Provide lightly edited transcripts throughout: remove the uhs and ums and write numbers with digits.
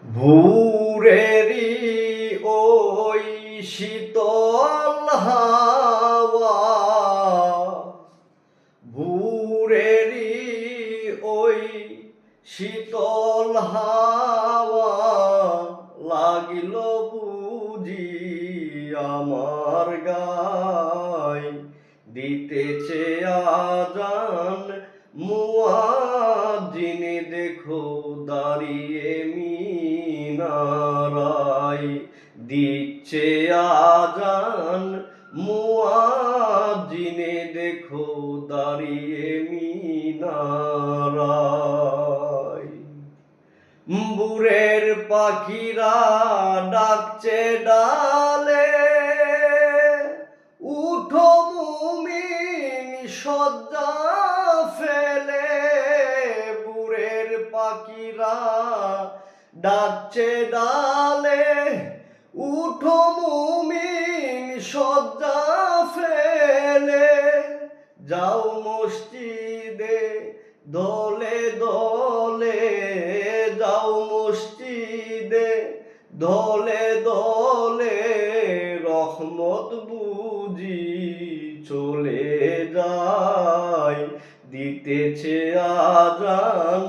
ভোরেরই ওই শীতল হাওয়া, ভোরেরই ওই শীতল হাওয়া লাগিল বুঝি আমার গায়, দিতেছে আজান মুয়াজ্জিন দেখো দাঁড়িয়ে মিনারায়, দিচ্ছে আজান মুয়াজ্জিন দেখো দাঁড়িয়ে মিনারায়। ভোরের পাখিরা ডাকছে ডালে, উঠো মুমিন শয্যা ফেলে। ভোরের পাখিরা ডাকছে ডালে, উঠো মুমিন শয্যা ফেলে। যাও মসজিদে দলে দলে, যাও মসজিদে দলে দলে, রহমত বুঝি চলে যায়, দিতেছে আজান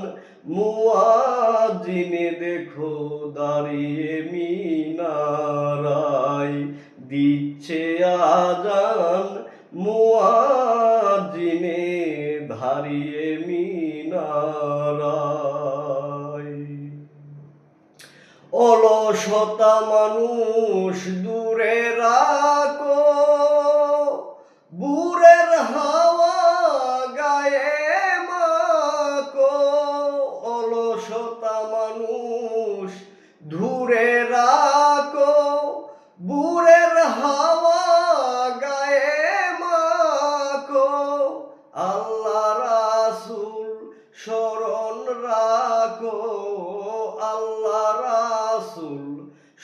মুয়াজ্জিন দেখো দাঁড়িয়ে মিনারায়, দিচ্ছে আজান মুয়াজ্জিন দাঁড়িয়ে মিনারায়। অলসতা মানুষ দূরে রাখো, ভোরের হাওয়া গায়ে মাখো। অলসতা মানুষ দূরে রাখো, ভোরের হাওয়া গায়ে মাখো। আল্লাহ রাসূল স্মরণ রাখো, আল্লাহ রাসূল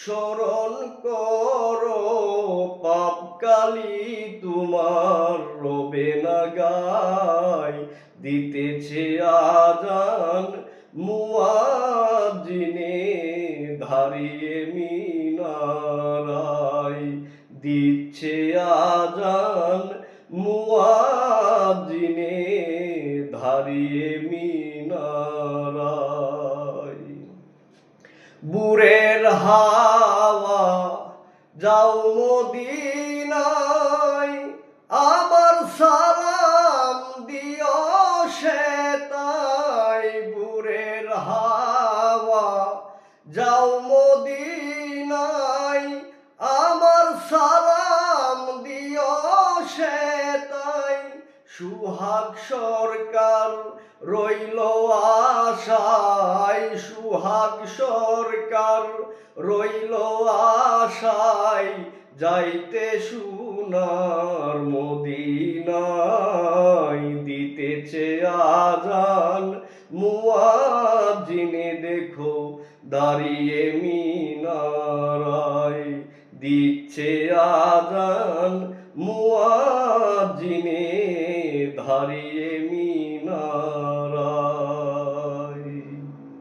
স্মরণ করো। পাপকালি তোমার রবে না গায়, দিতেছে আজান মুয়াজ্জিন দাঁড়িয়ে মিনারায়, দিচ্ছে আজান মুয়াজ্জিন দাঁড়িয়ে মিনারায়। ভোরের হাওয়া যাও মদিনায়, আমার সালাম দিও সেতায়। ভোরের হাওয়া যাও মদিনায়, আমার সালাম দিও সেতায়। সুহাগ সরকার রইল আশায়, সুহাগ সরকার রইল আশায়, যাইতে সোনার মদিনায়, দিতেছে আজান মুয়াজ্জিন দেখো দাঁড়িয়ে মিনারায়, দিচ্ছে আজান